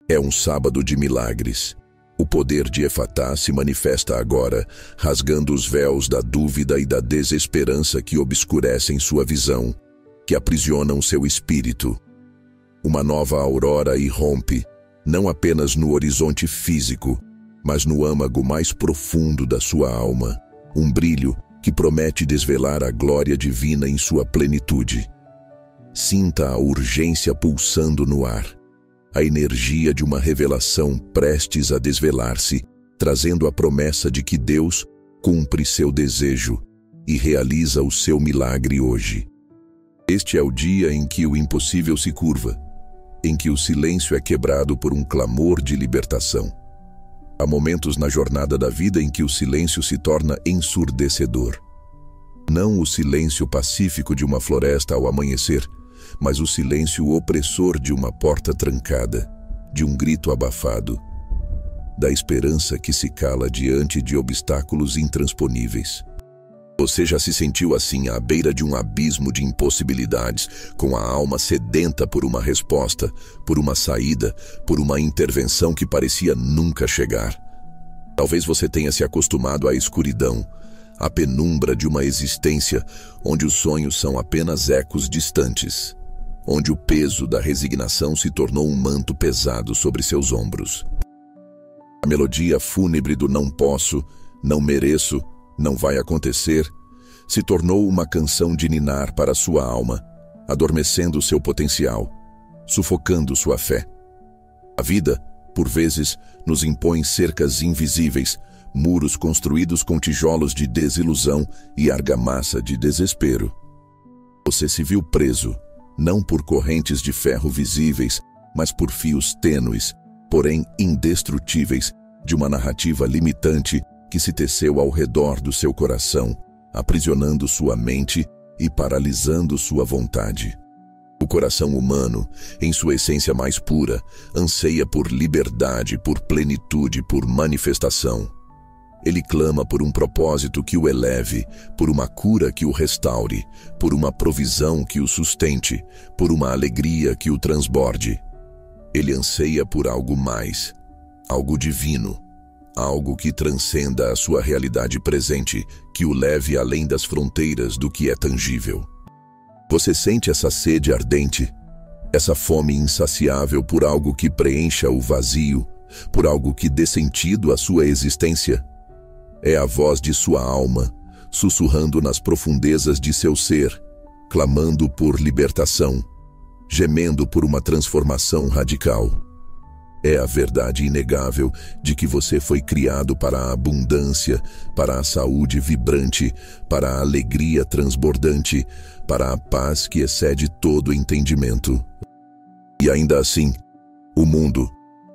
É um sábado de milagres. O poder de Efatá se manifesta agora, rasgando os véus da dúvida e da desesperança que obscurecem sua visão, que aprisionam seu espírito. Uma nova aurora irrompe, não apenas no horizonte físico, mas no âmago mais profundo da sua alma, um brilho que promete desvelar a glória divina em sua plenitude. Sinta a urgência pulsando no ar, a energia de uma revelação prestes a desvelar-se, trazendo a promessa de que Deus cumpre seu desejo e realiza o seu milagre hoje. Este é o dia em que o impossível se curva, em que o silêncio é quebrado por um clamor de libertação. Há momentos na jornada da vida em que o silêncio se torna ensurdecedor. Não o silêncio pacífico de uma floresta ao amanhecer, mas o silêncio opressor de uma porta trancada, de um grito abafado, da esperança que se cala diante de obstáculos intransponíveis. Você já se sentiu assim à beira de um abismo de impossibilidades, com a alma sedenta por uma resposta, por uma saída, por uma intervenção que parecia nunca chegar? Talvez você tenha se acostumado à escuridão, à penumbra de uma existência onde os sonhos são apenas ecos distantes, onde o peso da resignação se tornou um manto pesado sobre seus ombros. A melodia fúnebre do não posso, não mereço, não vai acontecer, se tornou uma canção de ninar para sua alma, adormecendo seu potencial, sufocando sua fé. A vida, por vezes, nos impõe cercas invisíveis, muros construídos com tijolos de desilusão e argamassa de desespero. Você se viu preso, não por correntes de ferro visíveis, mas por fios tênues, porém indestrutíveis, de uma narrativa limitante que se teceu ao redor do seu coração, aprisionando sua mente e paralisando sua vontade. O coração humano, em sua essência mais pura, anseia por liberdade, por plenitude, por manifestação. Ele clama por um propósito que o eleve, por uma cura que o restaure, por uma provisão que o sustente, por uma alegria que o transborde. Ele anseia por algo mais, algo divino, algo que transcenda a sua realidade presente, que o leve além das fronteiras do que é tangível. Você sente essa sede ardente, essa fome insaciável por algo que preencha o vazio, por algo que dê sentido à sua existência? É a voz de sua alma, sussurrando nas profundezas de seu ser, clamando por libertação, gemendo por uma transformação radical. É a verdade inegável de que você foi criado para a abundância, para a saúde vibrante, para a alegria transbordante, para a paz que excede todo entendimento. E ainda assim, o mundo,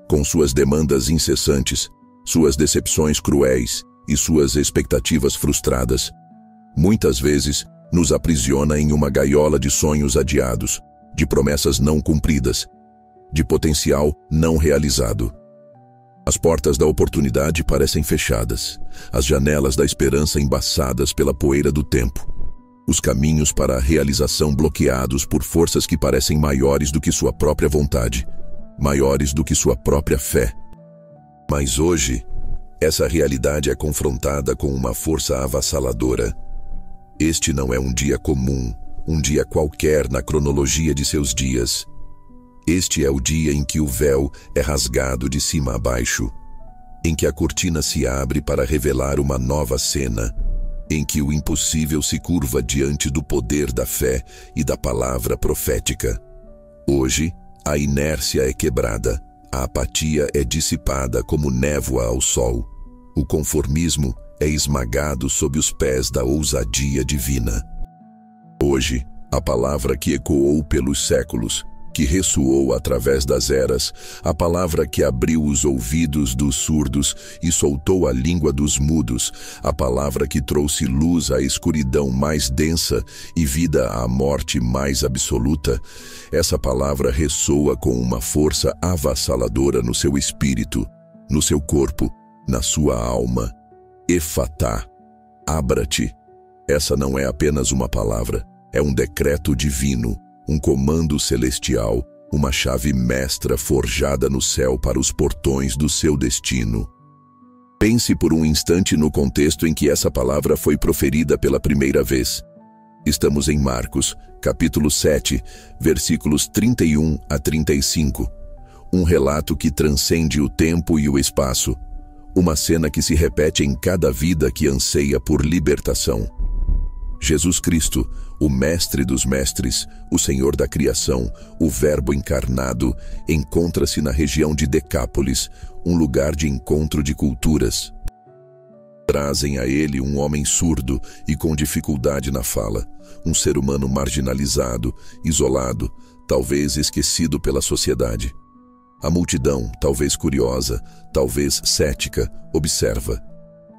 com suas demandas incessantes, suas decepções cruéis e suas expectativas frustradas, muitas vezes nos aprisiona em uma gaiola de sonhos adiados, de promessas não cumpridas, de potencial não realizado. As portas da oportunidade parecem fechadas, as janelas da esperança embaçadas pela poeira do tempo, os caminhos para a realização bloqueados por forças que parecem maiores do que sua própria vontade, maiores do que sua própria fé. Mas hoje, essa realidade é confrontada com uma força avassaladora. Este não é um dia comum, um dia qualquer na cronologia de seus dias. Este é o dia em que o véu é rasgado de cima a baixo, em que a cortina se abre para revelar uma nova cena, em que o impossível se curva diante do poder da fé e da palavra profética. Hoje, a inércia é quebrada, a apatia é dissipada como névoa ao sol, o conformismo é esmagado sob os pés da ousadia divina. Hoje, a palavra que ecoou pelos séculos, que ressoou através das eras, a palavra que abriu os ouvidos dos surdos e soltou a língua dos mudos, a palavra que trouxe luz à escuridão mais densa e vida à morte mais absoluta, essa palavra ressoa com uma força avassaladora no seu espírito, no seu corpo, na sua alma. Efatá, abra-te. Essa não é apenas uma palavra, é um decreto divino, um comando celestial, uma chave mestra forjada no céu para os portões do seu destino. Pense por um instante no contexto em que essa palavra foi proferida pela primeira vez. Estamos em Marcos, capítulo 7, versículos 31 a 35. Um relato que transcende o tempo e o espaço. Uma cena que se repete em cada vida que anseia por libertação. Jesus Cristo, o Mestre dos Mestres, o Senhor da Criação, o Verbo encarnado, encontra-se na região de Decápolis, um lugar de encontro de culturas. Trazem a ele um homem surdo e com dificuldade na fala, um ser humano marginalizado, isolado, talvez esquecido pela sociedade. A multidão, talvez curiosa, talvez cética, observa.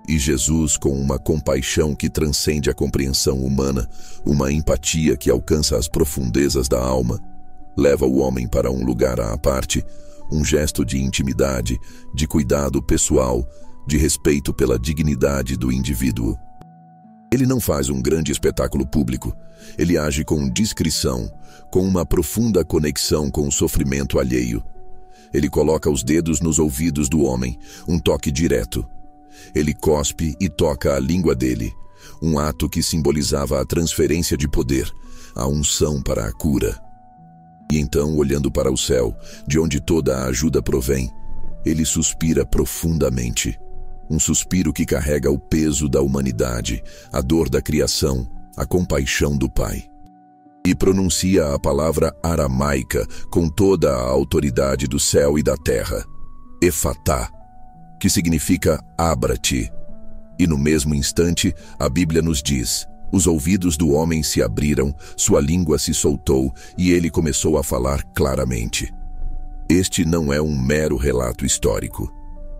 E Jesus, com uma compaixão que transcende a compreensão humana, uma empatia que alcança as profundezas da alma, leva o homem para um lugar à parte, um gesto de intimidade, de cuidado pessoal, de respeito pela dignidade do indivíduo. Ele não faz um grande espetáculo público, ele age com discrição, com uma profunda conexão com o sofrimento alheio. Ele coloca os dedos nos ouvidos do homem, um toque direto. Ele cospe e toca a língua dele, um ato que simbolizava a transferência de poder, a unção para a cura. E então, olhando para o céu, de onde toda a ajuda provém, ele suspira profundamente. Um suspiro que carrega o peso da humanidade, a dor da criação, a compaixão do Pai. E pronuncia a palavra aramaica com toda a autoridade do céu e da terra, Efatá, que significa abra-te. E no mesmo instante, a Bíblia nos diz, os ouvidos do homem se abriram, sua língua se soltou e ele começou a falar claramente. Este não é um mero relato histórico.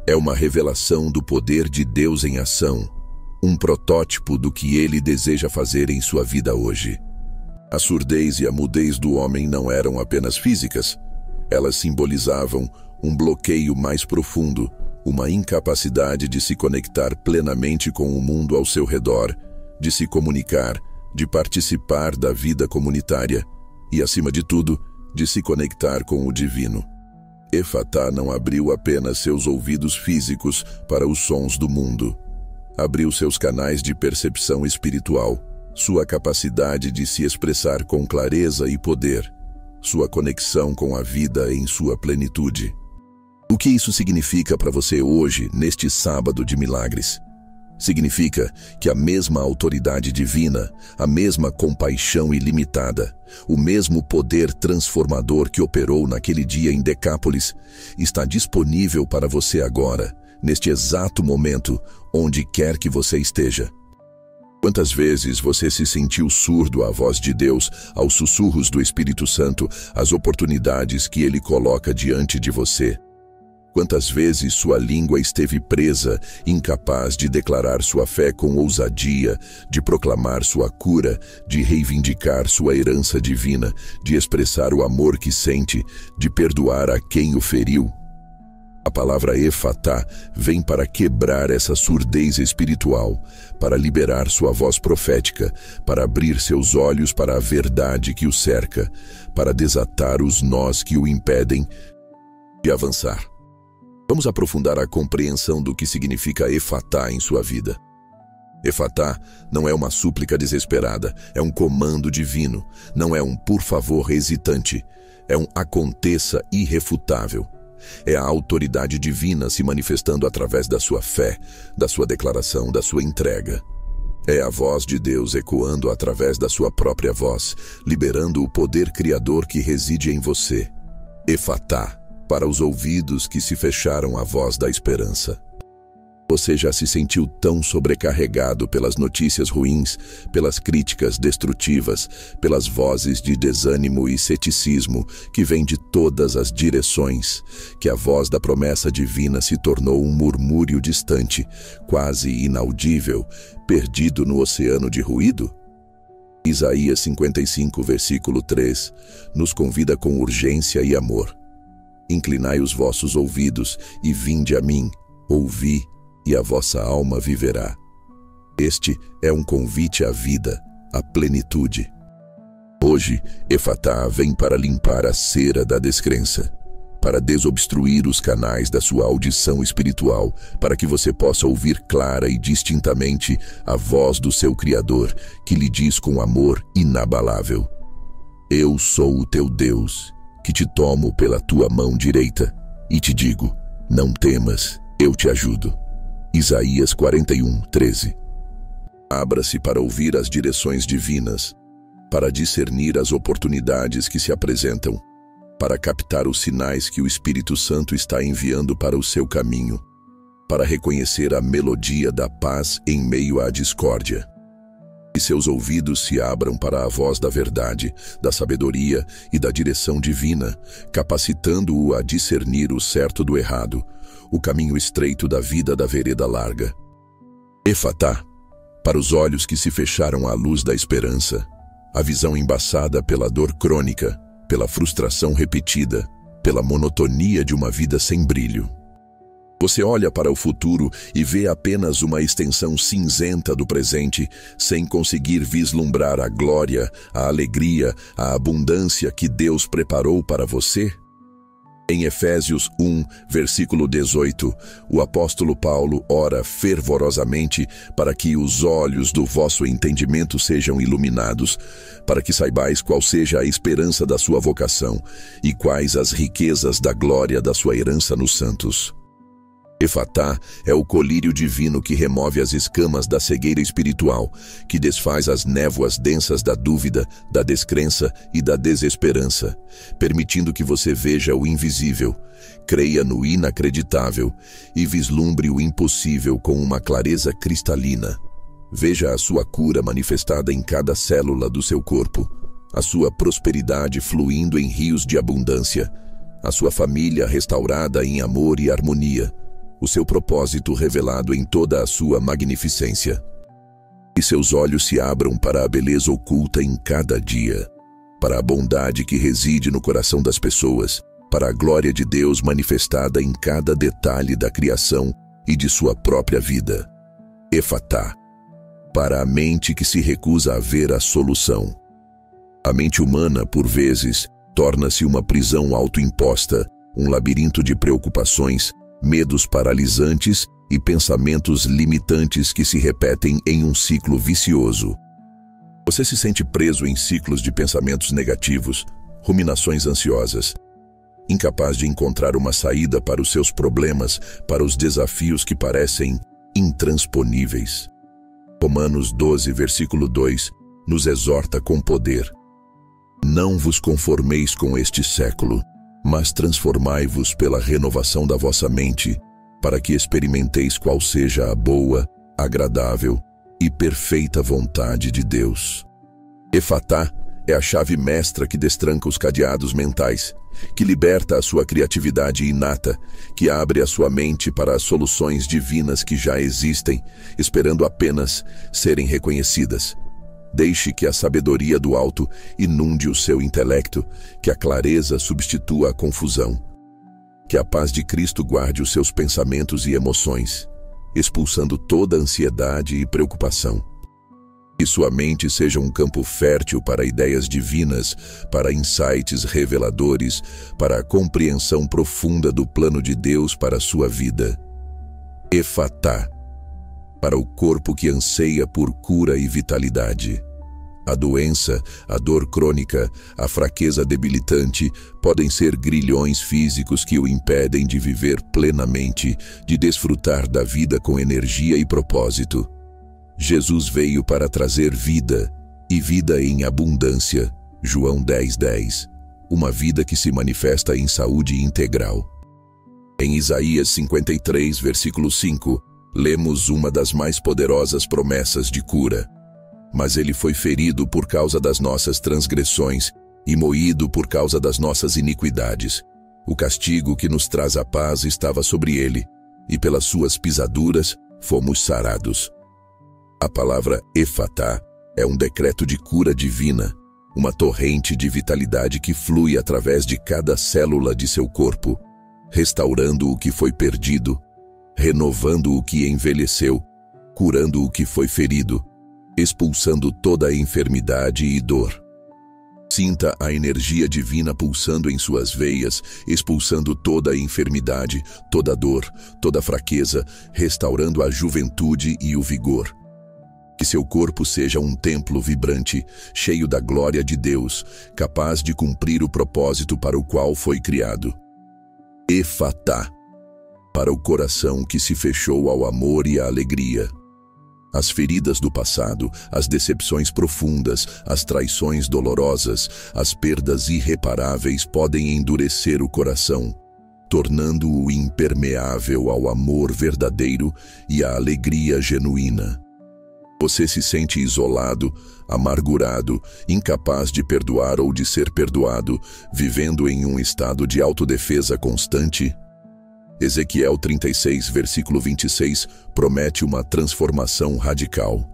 É uma revelação do poder de Deus em ação, um protótipo do que ele deseja fazer em sua vida hoje. A surdez e a mudez do homem não eram apenas físicas, elas simbolizavam um bloqueio mais profundo, uma incapacidade de se conectar plenamente com o mundo ao seu redor, de se comunicar, de participar da vida comunitária e, acima de tudo, de se conectar com o divino. Efatá não abriu apenas seus ouvidos físicos para os sons do mundo. Abriu seus canais de percepção espiritual, sua capacidade de se expressar com clareza e poder, sua conexão com a vida em sua plenitude. O que isso significa para você hoje, neste sábado de milagres? Significa que a mesma autoridade divina, a mesma compaixão ilimitada, o mesmo poder transformador que operou naquele dia em Decápolis, está disponível para você agora, neste exato momento, onde quer que você esteja. Quantas vezes você se sentiu surdo à voz de Deus, aos sussurros do Espírito Santo, às oportunidades que Ele coloca diante de você? Quantas vezes sua língua esteve presa, incapaz de declarar sua fé com ousadia, de proclamar sua cura, de reivindicar sua herança divina, de expressar o amor que sente, de perdoar a quem o feriu? A palavra Efatá vem para quebrar essa surdez espiritual, para liberar sua voz profética, para abrir seus olhos para a verdade que o cerca, para desatar os nós que o impedem de avançar. Vamos aprofundar a compreensão do que significa Efatá em sua vida. Efatá não é uma súplica desesperada, é um comando divino, não é um por favor hesitante, é um aconteça irrefutável. É a autoridade divina se manifestando através da sua fé, da sua declaração, da sua entrega. É a voz de Deus ecoando através da sua própria voz, liberando o poder criador que reside em você. Efatá, para os ouvidos que se fecharam à voz da esperança. Você já se sentiu tão sobrecarregado pelas notícias ruins, pelas críticas destrutivas, pelas vozes de desânimo e ceticismo que vêm de todas as direções, que a voz da promessa divina se tornou um murmúrio distante, quase inaudível, perdido no oceano de ruído? Isaías 55, versículo 3, nos convida com urgência e amor. Inclinai os vossos ouvidos e vinde a mim, ouvi, e a vossa alma viverá. Este é um convite à vida, à plenitude. Hoje, Efatá vem para limpar a cera da descrença, para desobstruir os canais da sua audição espiritual, para que você possa ouvir clara e distintamente a voz do seu Criador, que lhe diz com amor inabalável: Eu sou o teu Deus, que te tomo pela tua mão direita e te digo: não temas, eu te ajudo. Isaías 41:13. Abra-se para ouvir as direções divinas, para discernir as oportunidades que se apresentam, para captar os sinais que o Espírito Santo está enviando para o seu caminho, para reconhecer a melodia da paz em meio à discórdia. E seus ouvidos se abram para a voz da verdade, da sabedoria e da direção divina, capacitando-o a discernir o certo do errado, o caminho estreito da vida da vereda larga. Efatá, para os olhos que se fecharam à luz da esperança, a visão embaçada pela dor crônica, pela frustração repetida, pela monotonia de uma vida sem brilho. Você olha para o futuro e vê apenas uma extensão cinzenta do presente, sem conseguir vislumbrar a glória, a alegria, a abundância que Deus preparou para você? Em Efésios 1, versículo 18, o apóstolo Paulo ora fervorosamente para que os olhos do vosso entendimento sejam iluminados, para que saibais qual seja a esperança da sua vocação e quais as riquezas da glória da sua herança nos santos. Efatá é o colírio divino que remove as escamas da cegueira espiritual, que desfaz as névoas densas da dúvida, da descrença e da desesperança, permitindo que você veja o invisível, creia no inacreditável e vislumbre o impossível com uma clareza cristalina. Veja a sua cura manifestada em cada célula do seu corpo, a sua prosperidade fluindo em rios de abundância, a sua família restaurada em amor e harmonia, o seu propósito revelado em toda a sua magnificência. E seus olhos se abram para a beleza oculta em cada dia, para a bondade que reside no coração das pessoas, para a glória de Deus manifestada em cada detalhe da criação e de sua própria vida. Efatá, para a mente que se recusa a ver a solução. A mente humana, por vezes, torna-se uma prisão autoimposta, um labirinto de preocupações, medos paralisantes e pensamentos limitantes que se repetem em um ciclo vicioso. Você se sente preso em ciclos de pensamentos negativos, ruminações ansiosas, incapaz de encontrar uma saída para os seus problemas, para os desafios que parecem intransponíveis. Romanos 12, versículo 2, nos exorta com poder: Não vos conformeis com este século, mas transformai-vos pela renovação da vossa mente, para que experimenteis qual seja a boa, agradável e perfeita vontade de Deus. Efatá é a chave mestra que destranca os cadeados mentais, que liberta a sua criatividade inata, que abre a sua mente para as soluções divinas que já existem, esperando apenas serem reconhecidas. Deixe que a sabedoria do alto inunde o seu intelecto, que a clareza substitua a confusão. Que a paz de Cristo guarde os seus pensamentos e emoções, expulsando toda ansiedade e preocupação. Que sua mente seja um campo fértil para ideias divinas, para insights reveladores, para a compreensão profunda do plano de Deus para a sua vida. Efatá, para o corpo que anseia por cura e vitalidade. A doença, a dor crônica, a fraqueza debilitante podem ser grilhões físicos que o impedem de viver plenamente, de desfrutar da vida com energia e propósito. Jesus veio para trazer vida, e vida em abundância. João 10:10. Uma vida que se manifesta em saúde integral. Em Isaías 53, versículo 5, lemos uma das mais poderosas promessas de cura. Mas ele foi ferido por causa das nossas transgressões e moído por causa das nossas iniquidades. O castigo que nos traz a paz estava sobre ele, e pelas suas pisaduras fomos sarados. A palavra Efatá é um decreto de cura divina, uma torrente de vitalidade que flui através de cada célula de seu corpo, restaurando o que foi perdido, renovando o que envelheceu, curando o que foi ferido, expulsando toda a enfermidade e dor. Sinta a energia divina pulsando em suas veias, expulsando toda a enfermidade, toda a dor, toda a fraqueza, restaurando a juventude e o vigor. Que seu corpo seja um templo vibrante, cheio da glória de Deus, capaz de cumprir o propósito para o qual foi criado. Efatá, para o coração que se fechou ao amor e à alegria. As feridas do passado, as decepções profundas, as traições dolorosas, as perdas irreparáveis podem endurecer o coração, tornando-o impermeável ao amor verdadeiro e à alegria genuína. Você se sente isolado, amargurado, incapaz de perdoar ou de ser perdoado, vivendo em um estado de autodefesa constante? Ezequiel 36, versículo 26, promete uma transformação radical.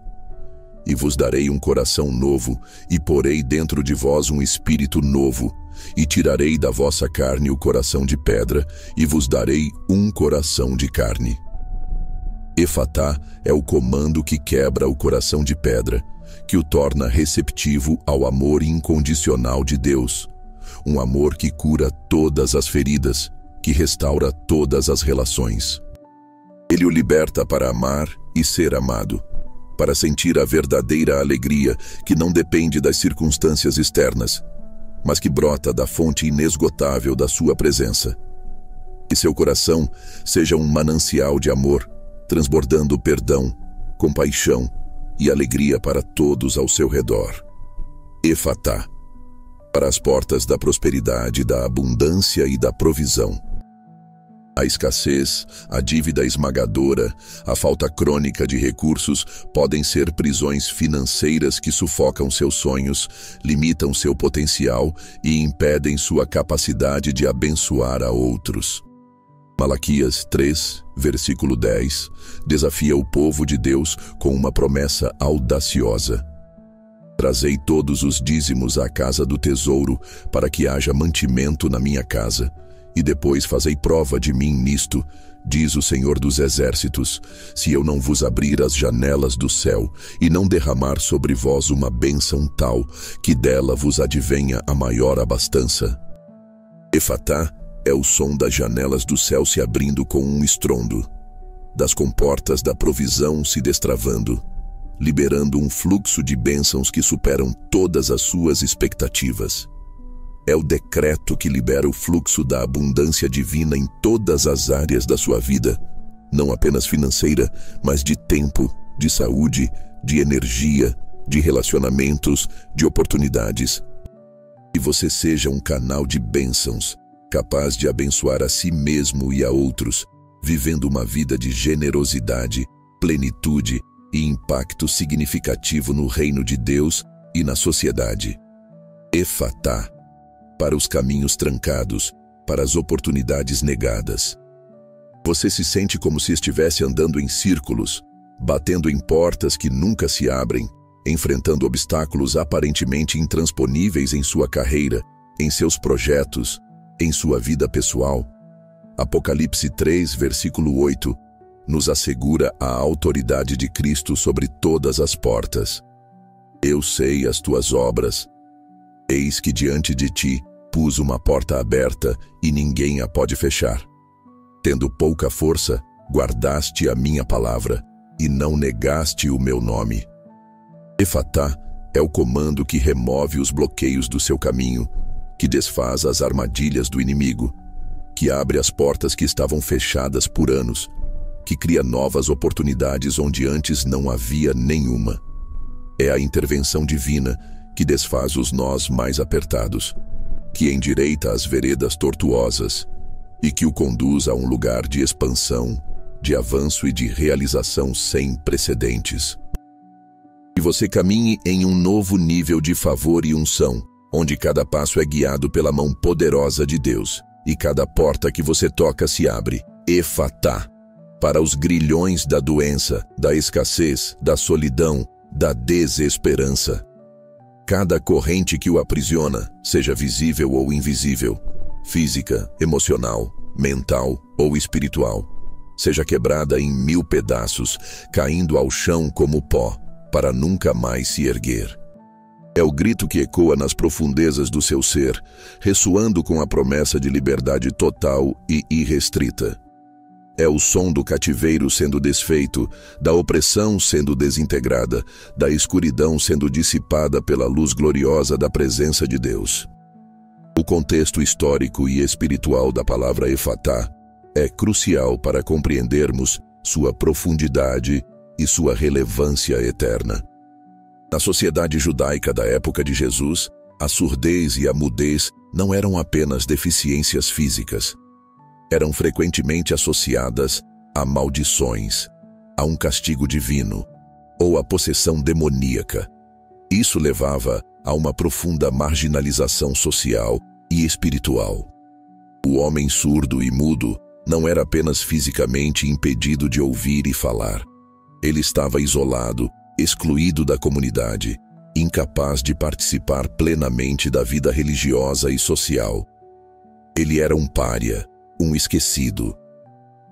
E vos darei um coração novo, e porei dentro de vós um espírito novo, e tirarei da vossa carne o coração de pedra, e vos darei um coração de carne. Efatá é o comando que quebra o coração de pedra, que o torna receptivo ao amor incondicional de Deus, um amor que cura todas as feridas, que restaura todas as relações. Ele o liberta para amar e ser amado, para sentir a verdadeira alegria que não depende das circunstâncias externas, mas que brota da fonte inesgotável da sua presença. Que seu coração seja um manancial de amor, transbordando perdão, compaixão e alegria para todos ao seu redor. Efatá, para as portas da prosperidade, da abundância e da provisão. A escassez, a dívida esmagadora, a falta crônica de recursos podem ser prisões financeiras que sufocam seus sonhos, limitam seu potencial e impedem sua capacidade de abençoar a outros. Malaquias 3, versículo 10, desafia o povo de Deus com uma promessa audaciosa. Trazei todos os dízimos à casa do tesouro, para que haja mantimento na minha casa. E depois fazei prova de mim nisto, diz o Senhor dos Exércitos, se eu não vos abrir as janelas do céu e não derramar sobre vós uma bênção tal, que dela vos advenha a maior abastança. Efatá é o som das janelas do céu se abrindo com um estrondo, das comportas da provisão se destravando, liberando um fluxo de bênçãos que superam todas as suas expectativas. É o decreto que libera o fluxo da abundância divina em todas as áreas da sua vida, não apenas financeira, mas de tempo, de saúde, de energia, de relacionamentos, de oportunidades. Que você seja um canal de bênçãos, capaz de abençoar a si mesmo e a outros, vivendo uma vida de generosidade, plenitude e impacto significativo no reino de Deus e na sociedade. Efatá, para os caminhos trancados, para as oportunidades negadas. Você se sente como se estivesse andando em círculos, batendo em portas que nunca se abrem, enfrentando obstáculos aparentemente intransponíveis em sua carreira, em seus projetos, em sua vida pessoal. Apocalipse 3, versículo 8, nos assegura a autoridade de Cristo sobre todas as portas. Eu sei as tuas obras. Eis que diante de ti pus uma porta aberta e ninguém a pode fechar. Tendo pouca força, guardaste a minha palavra e não negaste o meu nome. Efatá é o comando que remove os bloqueios do seu caminho, que desfaz as armadilhas do inimigo, que abre as portas que estavam fechadas por anos, que cria novas oportunidades onde antes não havia nenhuma. É a intervenção divina que desfaz os nós mais apertados, que endireita as veredas tortuosas e que o conduz a um lugar de expansão, de avanço e de realização sem precedentes. Que você caminhe em um novo nível de favor e unção, onde cada passo é guiado pela mão poderosa de Deus e cada porta que você toca se abre. Efatá, para os grilhões da doença, da escassez, da solidão, da desesperança. Cada corrente que o aprisiona, seja visível ou invisível, física, emocional, mental ou espiritual, seja quebrada em 1000 pedaços, caindo ao chão como pó, para nunca mais se erguer. É o grito que ecoa nas profundezas do seu ser, ressoando com a promessa de liberdade total e irrestrita. É o som do cativeiro sendo desfeito, da opressão sendo desintegrada, da escuridão sendo dissipada pela luz gloriosa da presença de Deus. O contexto histórico e espiritual da palavra Efatá é crucial para compreendermos sua profundidade e sua relevância eterna. Na sociedade judaica da época de Jesus, a surdez e a mudez não eram apenas deficiências físicas. Eram frequentemente associadas a maldições, a um castigo divino ou a possessão demoníaca. Isso levava a uma profunda marginalização social e espiritual. O homem surdo e mudo não era apenas fisicamente impedido de ouvir e falar. Ele estava isolado, excluído da comunidade, incapaz de participar plenamente da vida religiosa e social. Ele era um pária, um esquecido.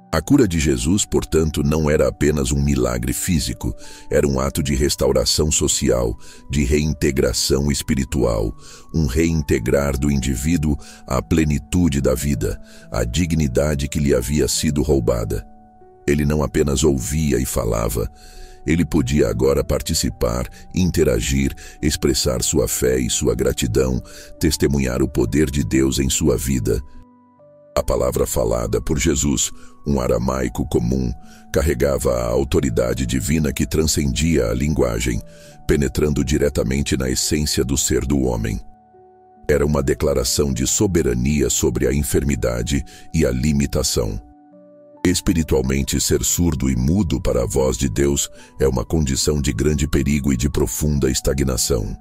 A cura de Jesus, portanto, não era apenas um milagre físico, era um ato de restauração social, de reintegração espiritual, um reintegrar do indivíduo à plenitude da vida, à dignidade que lhe havia sido roubada. Ele não apenas ouvia e falava, ele podia agora participar, interagir, expressar sua fé e sua gratidão, testemunhar o poder de Deus em sua vida. A palavra falada por Jesus, um aramaico comum, carregava a autoridade divina que transcendia a linguagem, penetrando diretamente na essência do ser do homem. Era uma declaração de soberania sobre a enfermidade e a limitação. Espiritualmente, ser surdo e mudo para a voz de Deus é uma condição de grande perigo e de profunda estagnação.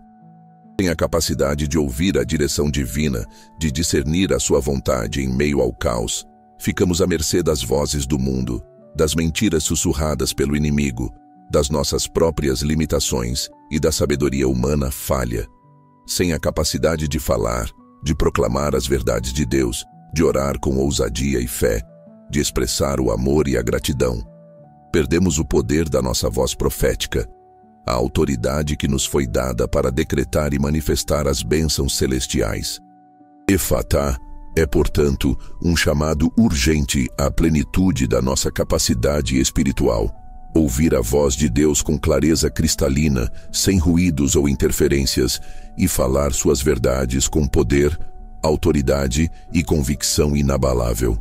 Sem a capacidade de ouvir a direção divina, de discernir a sua vontade em meio ao caos, ficamos à mercê das vozes do mundo, das mentiras sussurradas pelo inimigo, das nossas próprias limitações e da sabedoria humana falha. Sem a capacidade de falar, de proclamar as verdades de Deus, de orar com ousadia e fé, de expressar o amor e a gratidão, perdemos o poder da nossa voz profética, a autoridade que nos foi dada para decretar e manifestar as bênçãos celestiais. Efatá é, portanto, um chamado urgente à plenitude da nossa capacidade espiritual. Ouvir a voz de Deus com clareza cristalina, sem ruídos ou interferências, e falar suas verdades com poder, autoridade e convicção inabalável.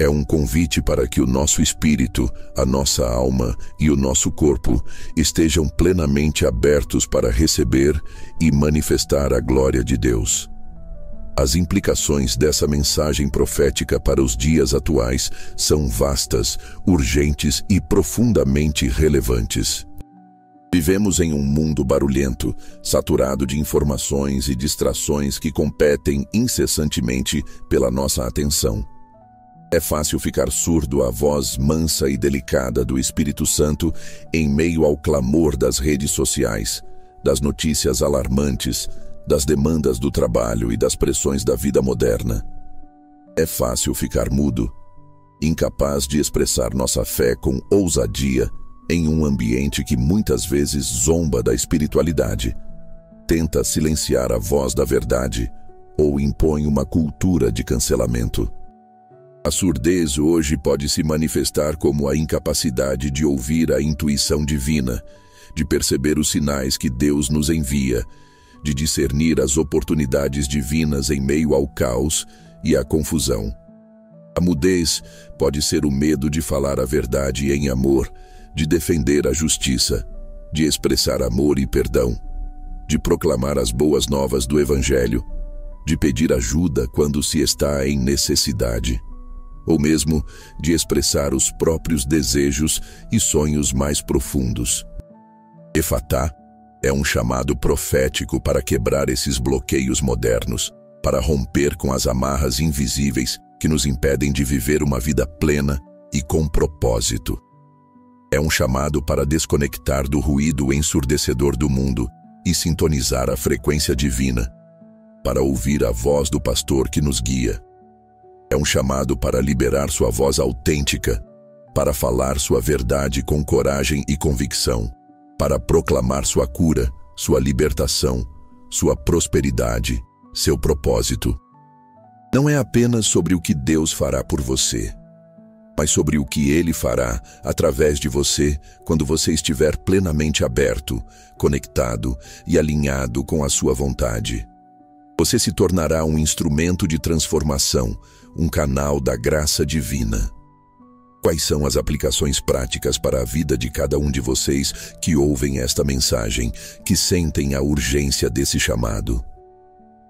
É um convite para que o nosso espírito, a nossa alma e o nosso corpo estejam plenamente abertos para receber e manifestar a glória de Deus. As implicações dessa mensagem profética para os dias atuais são vastas, urgentes e profundamente relevantes. Vivemos em um mundo barulhento, saturado de informações e distrações que competem incessantemente pela nossa atenção. É fácil ficar surdo à voz mansa e delicada do Espírito Santo em meio ao clamor das redes sociais, das notícias alarmantes, das demandas do trabalho e das pressões da vida moderna. É fácil ficar mudo, incapaz de expressar nossa fé com ousadia em um ambiente que muitas vezes zomba da espiritualidade, tenta silenciar a voz da verdade ou impõe uma cultura de cancelamento. A surdez hoje pode se manifestar como a incapacidade de ouvir a intuição divina, de perceber os sinais que Deus nos envia, de discernir as oportunidades divinas em meio ao caos e à confusão. A mudez pode ser o medo de falar a verdade em amor, de defender a justiça, de expressar amor e perdão, de proclamar as boas novas do Evangelho, de pedir ajuda quando se está em necessidade, ou mesmo de expressar os próprios desejos e sonhos mais profundos. Efatá é um chamado profético para quebrar esses bloqueios modernos, para romper com as amarras invisíveis que nos impedem de viver uma vida plena e com propósito. É um chamado para desconectar do ruído ensurdecedor do mundo e sintonizar a frequência divina, para ouvir a voz do pastor que nos guia. É um chamado para liberar sua voz autêntica, para falar sua verdade com coragem e convicção, para proclamar sua cura, sua libertação, sua prosperidade, seu propósito. Não é apenas sobre o que Deus fará por você, mas sobre o que Ele fará através de você quando você estiver plenamente aberto, conectado e alinhado com a sua vontade. Você se tornará um instrumento de transformação, um canal da graça divina. Quais são as aplicações práticas para a vida de cada um de vocês que ouvem esta mensagem, que sentem a urgência desse chamado?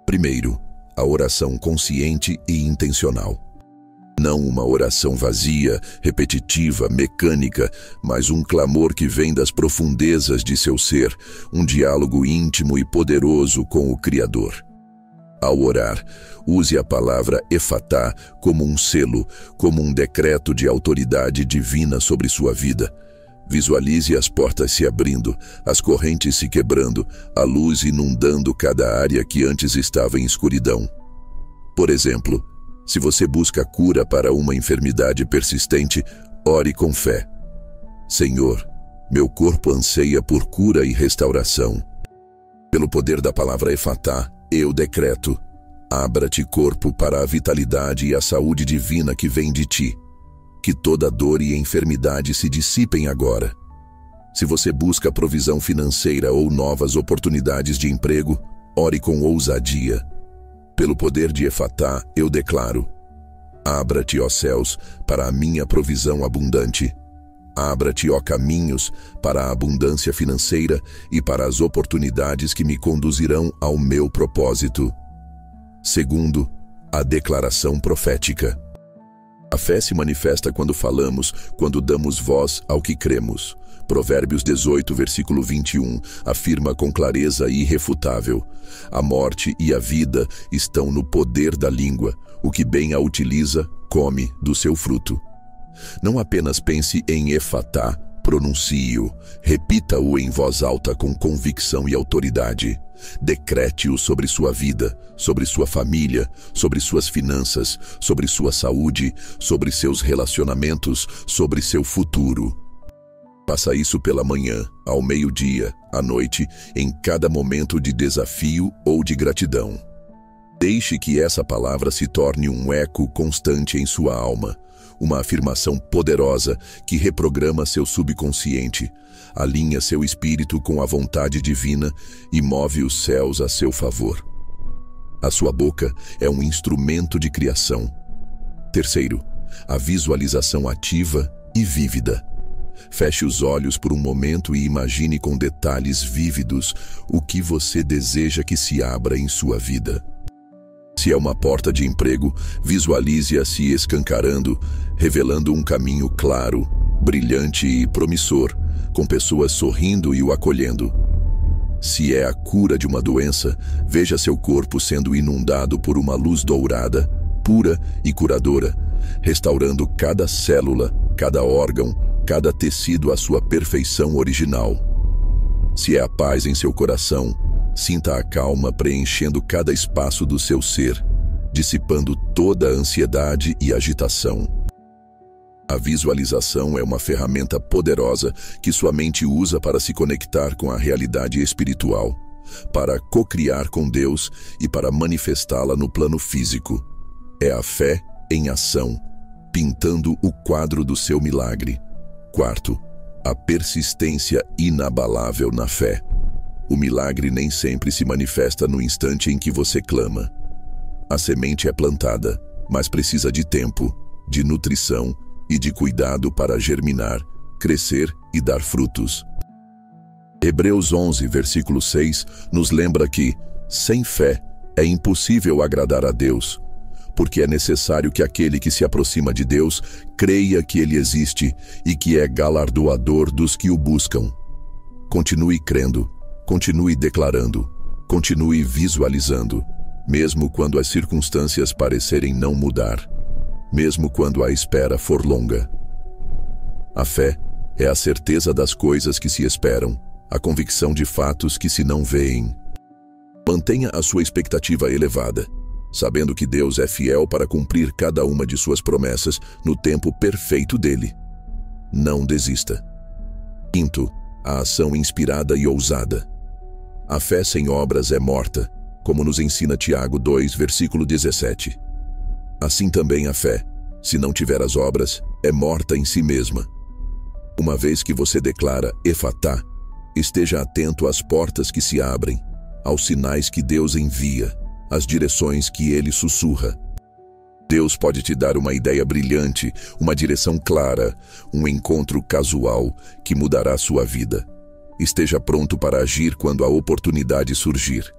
Primeiro, a oração consciente e intencional. Não uma oração vazia, repetitiva, mecânica, mas um clamor que vem das profundezas de seu ser, um diálogo íntimo e poderoso com o Criador. Ao orar, use a palavra Efatá como um selo, como um decreto de autoridade divina sobre sua vida. Visualize as portas se abrindo, as correntes se quebrando, a luz inundando cada área que antes estava em escuridão. Por exemplo, se você busca cura para uma enfermidade persistente, ore com fé. Senhor, meu corpo anseia por cura e restauração. Pelo poder da palavra Efatá, eu decreto: abra-te, corpo, para a vitalidade e a saúde divina que vem de ti. Que toda dor e enfermidade se dissipem agora. Se você busca provisão financeira ou novas oportunidades de emprego, ore com ousadia. Pelo poder de Efatá, eu declaro: abra-te, ó céus, para a minha provisão abundante. Abra-te, ó caminhos, para a abundância financeira e para as oportunidades que me conduzirão ao meu propósito. Segundo, a declaração profética. A fé se manifesta quando falamos, quando damos voz ao que cremos. Provérbios 18, versículo 21, afirma com clareza irrefutável: a morte e a vida estão no poder da língua. O que bem a utiliza, come do seu fruto. Não apenas pense em Efatá, pronuncie-o, repita-o em voz alta com convicção e autoridade. Decrete-o sobre sua vida, sobre sua família, sobre suas finanças, sobre sua saúde, sobre seus relacionamentos, sobre seu futuro. Faça isso pela manhã, ao meio-dia, à noite, em cada momento de desafio ou de gratidão. Deixe que essa palavra se torne um eco constante em sua alma, uma afirmação poderosa que reprograma seu subconsciente, alinha seu espírito com a vontade divina e move os céus a seu favor. A sua boca é um instrumento de criação. Terceiro, a visualização ativa e vívida. Feche os olhos por um momento e imagine com detalhes vívidos o que você deseja que se abra em sua vida. Se é uma porta de emprego, visualize-a se escancarando, revelando um caminho claro, brilhante e promissor, com pessoas sorrindo e o acolhendo. Se é a cura de uma doença, veja seu corpo sendo inundado por uma luz dourada, pura e curadora, restaurando cada célula, cada órgão, cada tecido à sua perfeição original. Se é a paz em seu coração, sinta a calma preenchendo cada espaço do seu ser, dissipando toda a ansiedade e agitação. A visualização é uma ferramenta poderosa que sua mente usa para se conectar com a realidade espiritual, para co-criar com Deus e para manifestá-la no plano físico. É a fé em ação, pintando o quadro do seu milagre. Quarto, a persistência inabalável na fé. O milagre nem sempre se manifesta no instante em que você clama. A semente é plantada, mas precisa de tempo, de nutrição e de cuidado para germinar, crescer e dar frutos. Hebreus 11, versículo 6, nos lembra que, sem fé, é impossível agradar a Deus, porque é necessário que aquele que se aproxima de Deus creia que Ele existe e que é galardoador dos que o buscam. Continue crendo. Continue declarando, continue visualizando, mesmo quando as circunstâncias parecerem não mudar, mesmo quando a espera for longa. A fé é a certeza das coisas que se esperam, a convicção de fatos que se não veem. Mantenha a sua expectativa elevada, sabendo que Deus é fiel para cumprir cada uma de suas promessas no tempo perfeito dele. Não desista. Quinto, a ação inspirada e ousada. A fé sem obras é morta, como nos ensina Tiago 2, versículo 17. Assim também a fé, se não tiver as obras, é morta em si mesma. Uma vez que você declara Efatá, esteja atento às portas que se abrem, aos sinais que Deus envia, às direções que Ele sussurra. Deus pode te dar uma ideia brilhante, uma direção clara, um encontro casual que mudará sua vida. Esteja pronto para agir quando a oportunidade surgir.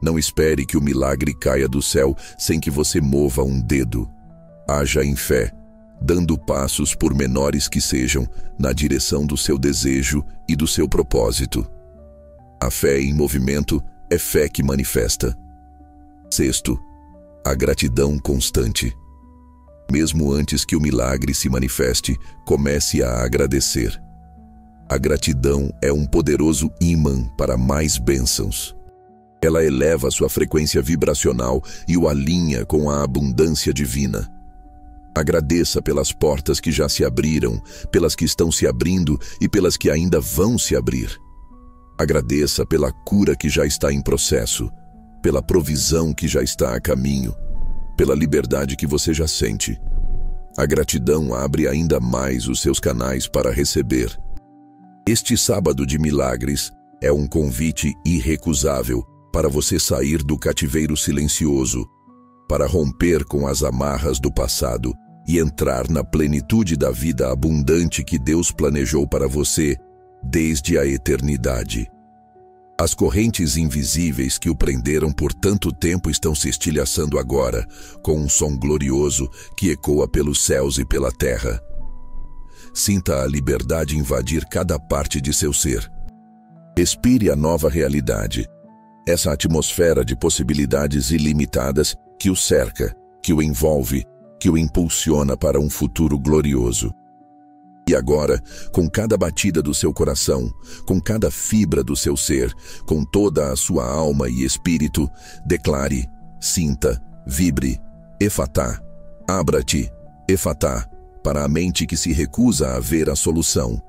Não espere que o milagre caia do céu sem que você mova um dedo. Haja em fé, dando passos, por menores que sejam, na direção do seu desejo e do seu propósito. A fé em movimento é fé que manifesta. Sexto, a gratidão constante. Mesmo antes que o milagre se manifeste, comece a agradecer. A gratidão é um poderoso ímã para mais bênçãos. Ela eleva sua frequência vibracional e o alinha com a abundância divina. Agradeça pelas portas que já se abriram, pelas que estão se abrindo e pelas que ainda vão se abrir. Agradeça pela cura que já está em processo, pela provisão que já está a caminho, pela liberdade que você já sente. A gratidão abre ainda mais os seus canais para receber. Este sábado de milagres é um convite irrecusável para você sair do cativeiro silencioso, para romper com as amarras do passado e entrar na plenitude da vida abundante que Deus planejou para você desde a eternidade. As correntes invisíveis que o prenderam por tanto tempo estão se estilhaçando agora, com um som glorioso que ecoa pelos céus e pela terra. Sinta a liberdade invadir cada parte de seu ser. Respire a nova realidade, essa atmosfera de possibilidades ilimitadas que o cerca, que o envolve, que o impulsiona para um futuro glorioso. E agora, com cada batida do seu coração, com cada fibra do seu ser, com toda a sua alma e espírito, declare, sinta, vibre, Efatá, abra-te, Efatá, para a mente que se recusa a ver a solução.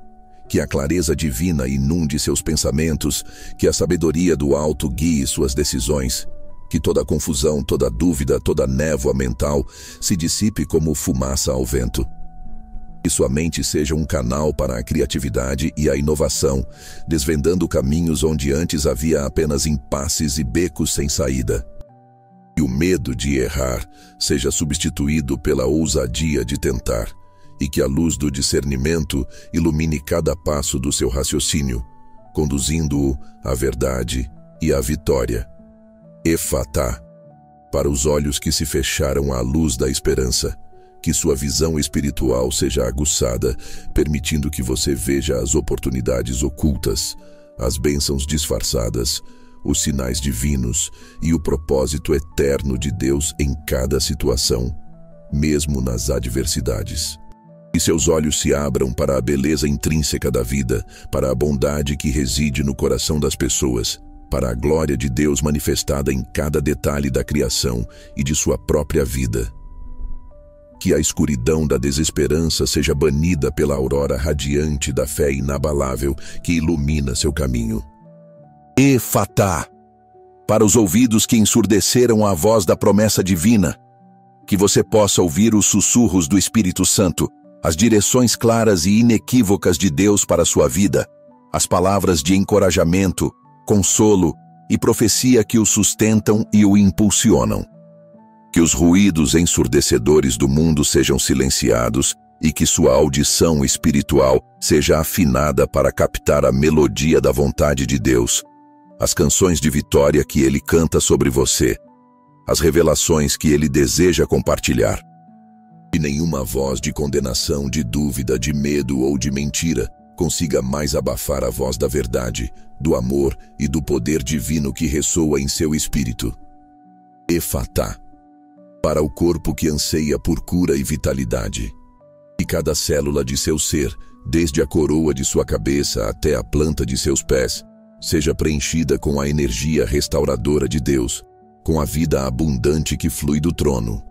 Que a clareza divina inunde seus pensamentos, que a sabedoria do alto guie suas decisões, que toda confusão, toda dúvida, toda névoa mental se dissipe como fumaça ao vento. Que sua mente seja um canal para a criatividade e a inovação, desvendando caminhos onde antes havia apenas impasses e becos sem saída. Que o medo de errar seja substituído pela ousadia de tentar, e que a luz do discernimento ilumine cada passo do seu raciocínio, conduzindo-o à verdade e à vitória. Efatá, para os olhos que se fecharam à luz da esperança, que sua visão espiritual seja aguçada, permitindo que você veja as oportunidades ocultas, as bênçãos disfarçadas, os sinais divinos e o propósito eterno de Deus em cada situação, mesmo nas adversidades. Que seus olhos se abram para a beleza intrínseca da vida, para a bondade que reside no coração das pessoas, para a glória de Deus manifestada em cada detalhe da criação e de sua própria vida. Que a escuridão da desesperança seja banida pela aurora radiante da fé inabalável que ilumina seu caminho. Efatá, para os ouvidos que ensurdeceram a voz da promessa divina, que você possa ouvir os sussurros do Espírito Santo, as direções claras e inequívocas de Deus para a sua vida, as palavras de encorajamento, consolo e profecia que o sustentam e o impulsionam. Que os ruídos ensurdecedores do mundo sejam silenciados e que sua audição espiritual seja afinada para captar a melodia da vontade de Deus, as canções de vitória que Ele canta sobre você, as revelações que Ele deseja compartilhar. Que nenhuma voz de condenação, de dúvida, de medo ou de mentira consiga mais abafar a voz da verdade, do amor e do poder divino que ressoa em seu espírito. Efatá, para o corpo que anseia por cura e vitalidade. Que cada célula de seu ser, desde a coroa de sua cabeça até a planta de seus pés, seja preenchida com a energia restauradora de Deus, com a vida abundante que flui do trono.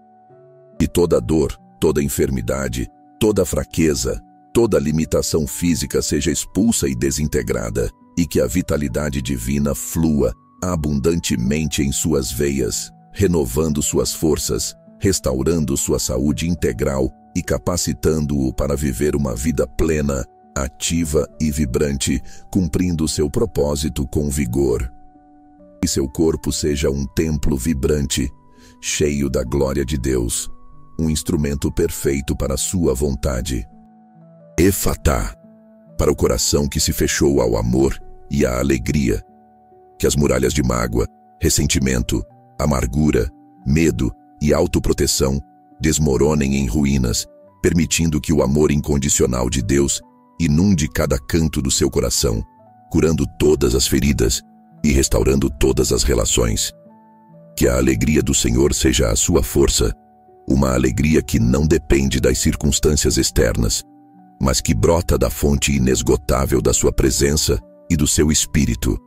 Que toda dor, toda enfermidade, toda fraqueza, toda limitação física seja expulsa e desintegrada, e que a vitalidade divina flua abundantemente em suas veias, renovando suas forças, restaurando sua saúde integral e capacitando-o para viver uma vida plena, ativa e vibrante, cumprindo seu propósito com vigor. Que seu corpo seja um templo vibrante, cheio da glória de Deus, um instrumento perfeito para a sua vontade. Efatá, para o coração que se fechou ao amor e à alegria. Que as muralhas de mágoa, ressentimento, amargura, medo e autoproteção desmoronem em ruínas, permitindo que o amor incondicional de Deus inunde cada canto do seu coração, curando todas as feridas e restaurando todas as relações. Que a alegria do Senhor seja a sua força, uma alegria que não depende das circunstâncias externas, mas que brota da fonte inesgotável da sua presença e do seu espírito.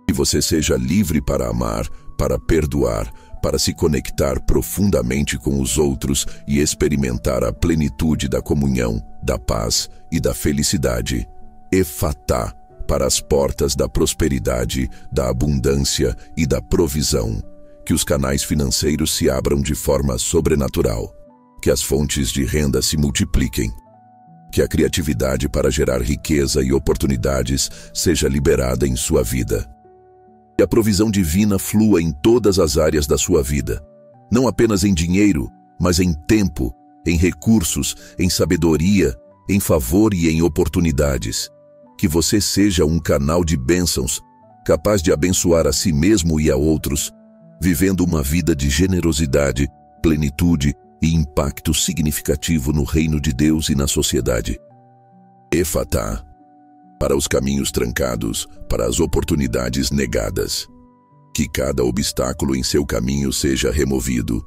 Que você seja livre para amar, para perdoar, para se conectar profundamente com os outros e experimentar a plenitude da comunhão, da paz e da felicidade. Efatá, para as portas da prosperidade, da abundância e da provisão. Que os canais financeiros se abram de forma sobrenatural. Que as fontes de renda se multipliquem. Que a criatividade para gerar riqueza e oportunidades seja liberada em sua vida. Que a provisão divina flua em todas as áreas da sua vida, não apenas em dinheiro, mas em tempo, em recursos, em sabedoria, em favor e em oportunidades. Que você seja um canal de bênçãos, capaz de abençoar a si mesmo e a outros, vivendo uma vida de generosidade, plenitude e impacto significativo no reino de Deus e na sociedade. Efatá, para os caminhos trancados, para as oportunidades negadas. Que cada obstáculo em seu caminho seja removido.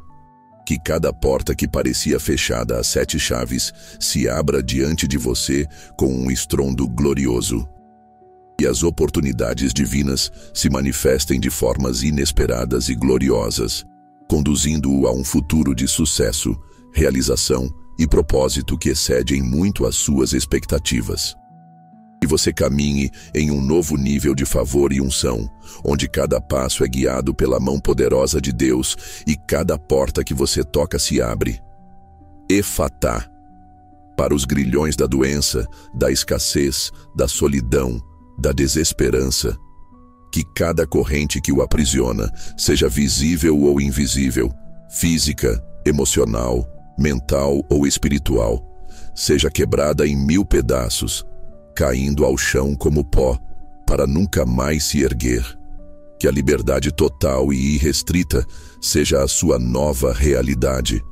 Que cada porta que parecia fechada a 7 chaves se abra diante de você com um estrondo glorioso. E as oportunidades divinas se manifestem de formas inesperadas e gloriosas, conduzindo-o a um futuro de sucesso, realização e propósito que excedem muito as suas expectativas. Que você caminhe em um novo nível de favor e unção, onde cada passo é guiado pela mão poderosa de Deus e cada porta que você toca se abre. Efatá, para os grilhões da doença, da escassez, da solidão, da desesperança. Que cada corrente que o aprisiona, seja visível ou invisível, física, emocional, mental ou espiritual, seja quebrada em 1000 pedaços, caindo ao chão como pó, para nunca mais se erguer. Que a liberdade total e irrestrita seja a sua nova realidade,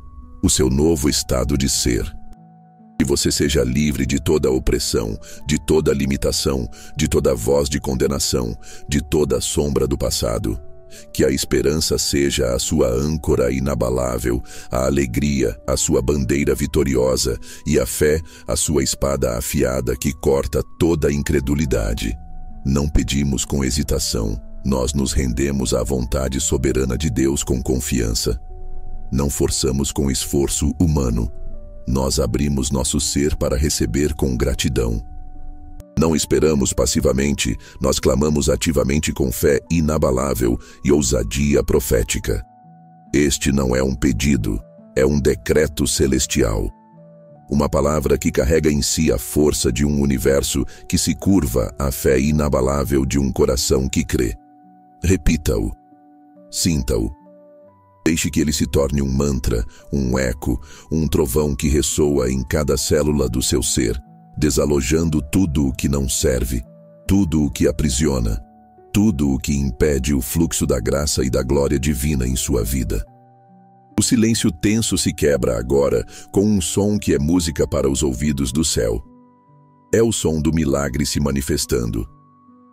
o seu novo estado de ser. Que você seja livre de toda opressão, de toda limitação, de toda voz de condenação, de toda sombra do passado. Que a esperança seja a sua âncora inabalável, a alegria, a sua bandeira vitoriosa e a fé, a sua espada afiada que corta toda incredulidade. Não pedimos com hesitação, nós nos rendemos à vontade soberana de Deus com confiança. Não forçamos com esforço humano, nós abrimos nosso ser para receber com gratidão. Não esperamos passivamente, nós clamamos ativamente com fé inabalável e ousadia profética. Este não é um pedido, é um decreto celestial. Uma palavra que carrega em si a força de um universo que se curva à fé inabalável de um coração que crê. Repita-o. Sinta-o. Deixe que ele se torne um mantra, um eco, um trovão que ressoa em cada célula do seu ser, desalojando tudo o que não serve, tudo o que aprisiona, tudo o que impede o fluxo da graça e da glória divina em sua vida. O silêncio tenso se quebra agora com um som que é música para os ouvidos do céu. É o som do milagre se manifestando.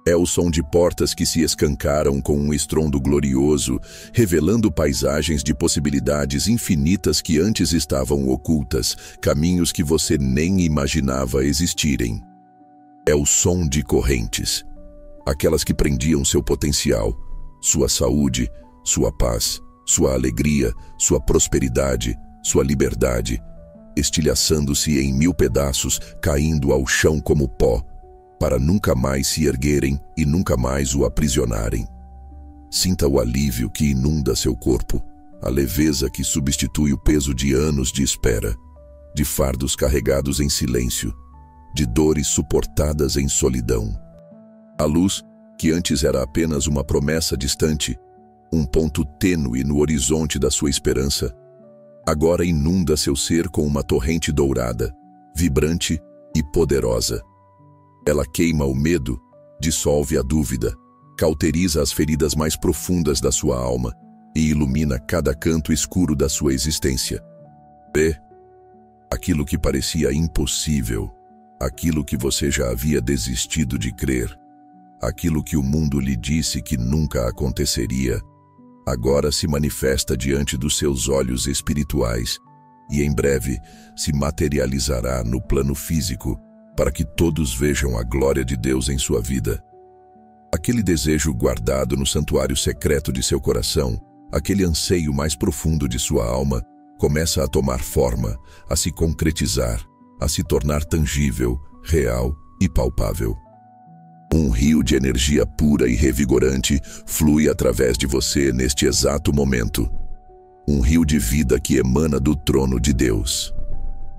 É o som de portas que se escancaram com um estrondo glorioso, revelando paisagens de possibilidades infinitas que antes estavam ocultas, caminhos que você nem imaginava existirem. É o som de correntes, aquelas que prendiam seu potencial, sua saúde, sua paz, sua alegria, sua prosperidade, sua liberdade, estilhaçando-se em 1000 pedaços, caindo ao chão como pó, para nunca mais se erguerem e nunca mais o aprisionarem. Sinta o alívio que inunda seu corpo, a leveza que substitui o peso de anos de espera, de fardos carregados em silêncio, de dores suportadas em solidão. A luz, que antes era apenas uma promessa distante, um ponto tênue no horizonte da sua esperança, agora inunda seu ser com uma torrente dourada, vibrante e poderosa. Ela queima o medo, dissolve a dúvida, cauteriza as feridas mais profundas da sua alma e ilumina cada canto escuro da sua existência. Vê, aquilo que parecia impossível, aquilo que você já havia desistido de crer, aquilo que o mundo lhe disse que nunca aconteceria, agora se manifesta diante dos seus olhos espirituais e em breve se materializará no plano físico para que todos vejam a glória de Deus em sua vida. Aquele desejo guardado no santuário secreto de seu coração, aquele anseio mais profundo de sua alma, começa a tomar forma, a se concretizar, a se tornar tangível, real e palpável. Um rio de energia pura e revigorante flui através de você neste exato momento. Um rio de vida que emana do trono de Deus.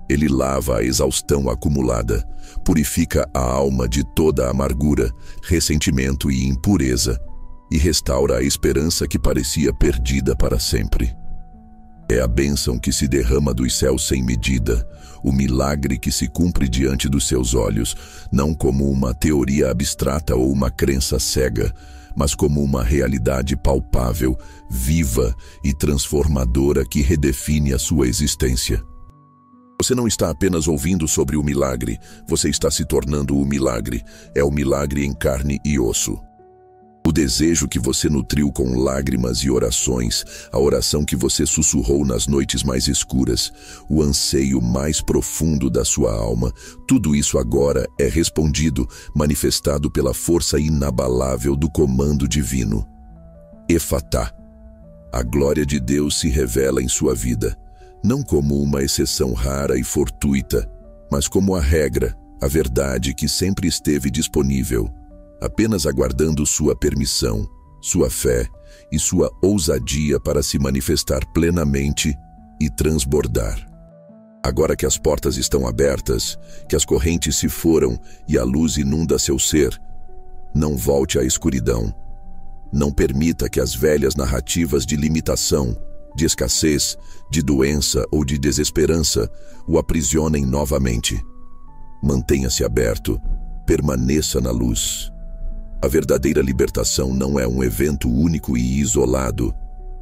Ele lava a exaustão acumulada, purifica a alma de toda amargura, ressentimento e impureza, e restaura a esperança que parecia perdida para sempre. É a bênção que se derrama dos céus sem medida, o milagre que se cumpre diante dos seus olhos, não como uma teoria abstrata ou uma crença cega, mas como uma realidade palpável, viva e transformadora que redefine a sua existência. Você não está apenas ouvindo sobre o milagre, você está se tornando o milagre. É o milagre em carne e osso. O desejo que você nutriu com lágrimas e orações, a oração que você sussurrou nas noites mais escuras, o anseio mais profundo da sua alma, tudo isso agora é respondido, manifestado pela força inabalável do comando divino. Efatá. A glória de Deus se revela em sua vida, não como uma exceção rara e fortuita, mas como a regra, a verdade que sempre esteve disponível, apenas aguardando sua permissão, sua fé e sua ousadia para se manifestar plenamente e transbordar. Agora que as portas estão abertas, que as correntes se foram e a luz inunda seu ser, não volte à escuridão. Não permita que as velhas narrativas de limitação, de escassez, de doença ou de desesperança o aprisionem novamente. Mantenha-se aberto, permaneça na luz. A verdadeira libertação não é um evento único e isolado,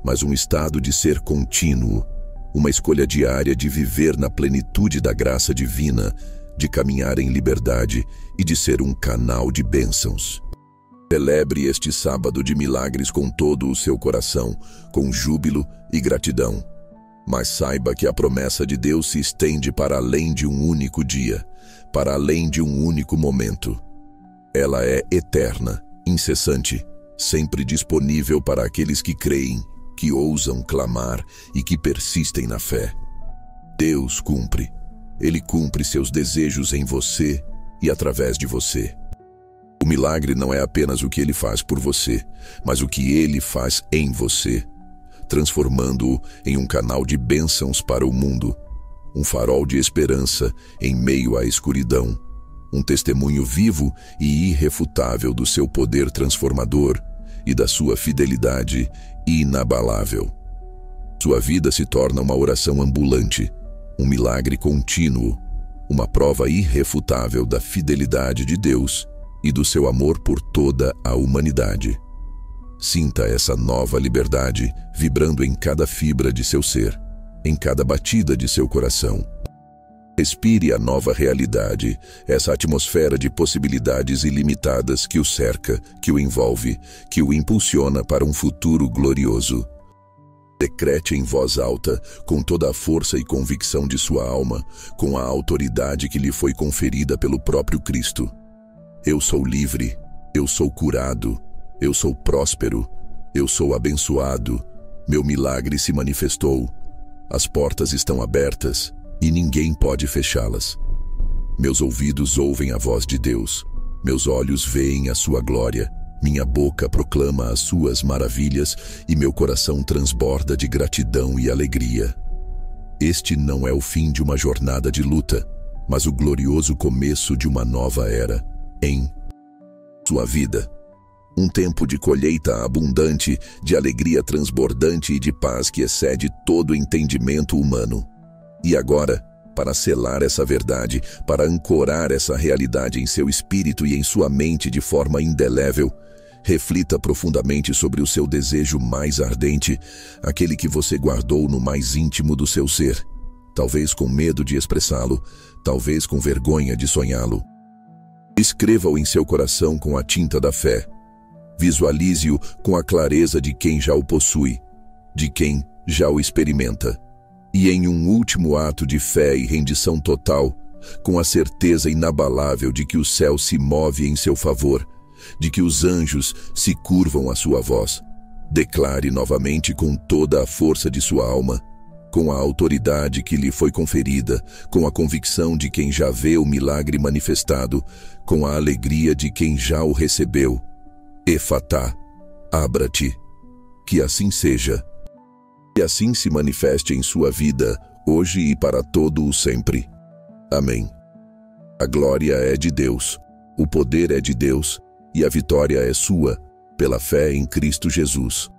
mas um estado de ser contínuo, uma escolha diária de viver na plenitude da graça divina, de caminhar em liberdade e de ser um canal de bênçãos. Celebre este sábado de milagres com todo o seu coração, com júbilo e gratidão. Mas saiba que a promessa de Deus se estende para além de um único dia, para além de um único momento. Ela é eterna, incessante, sempre disponível para aqueles que creem, que ousam clamar e que persistem na fé. Deus cumpre. Ele cumpre seus desejos em você e através de você. O milagre não é apenas o que Ele faz por você, mas o que Ele faz em você, transformando-o em um canal de bênçãos para o mundo, um farol de esperança em meio à escuridão, um testemunho vivo e irrefutável do seu poder transformador e da sua fidelidade inabalável. Sua vida se torna uma oração ambulante, um milagre contínuo, uma prova irrefutável da fidelidade de Deus e do seu amor por toda a humanidade. Sinta essa nova liberdade vibrando em cada fibra de seu ser, em cada batida de seu coração. Respire a nova realidade, essa atmosfera de possibilidades ilimitadas que o cerca, que o envolve, que o impulsiona para um futuro glorioso. Decrete em voz alta, com toda a força e convicção de sua alma, com a autoridade que lhe foi conferida pelo próprio Cristo. Eu sou livre, eu sou curado, eu sou próspero, eu sou abençoado, meu milagre se manifestou. As portas estão abertas e ninguém pode fechá-las. Meus ouvidos ouvem a voz de Deus. Meus olhos veem a sua glória, minha boca proclama as suas maravilhas e meu coração transborda de gratidão e alegria. Este não é o fim de uma jornada de luta, mas o glorioso começo de uma nova era em sua vida. Um tempo de colheita abundante, de alegria transbordante e de paz que excede todo entendimento humano. E agora, para selar essa verdade, para ancorar essa realidade em seu espírito e em sua mente de forma indelével, reflita profundamente sobre o seu desejo mais ardente, aquele que você guardou no mais íntimo do seu ser, talvez com medo de expressá-lo, talvez com vergonha de sonhá-lo. Escreva-o em seu coração com a tinta da fé. Visualize-o com a clareza de quem já o possui, de quem já o experimenta. E em um último ato de fé e rendição total, com a certeza inabalável de que o céu se move em seu favor, de que os anjos se curvam à sua voz, declare novamente com toda a força de sua alma, com a autoridade que lhe foi conferida, com a convicção de quem já vê o milagre manifestado, com a alegria de quem já o recebeu. Efatá, abra-te. Que assim seja. Que assim se manifeste em sua vida, hoje e para todo o sempre. Amém. A glória é de Deus, o poder é de Deus, e a vitória é sua, pela fé em Cristo Jesus.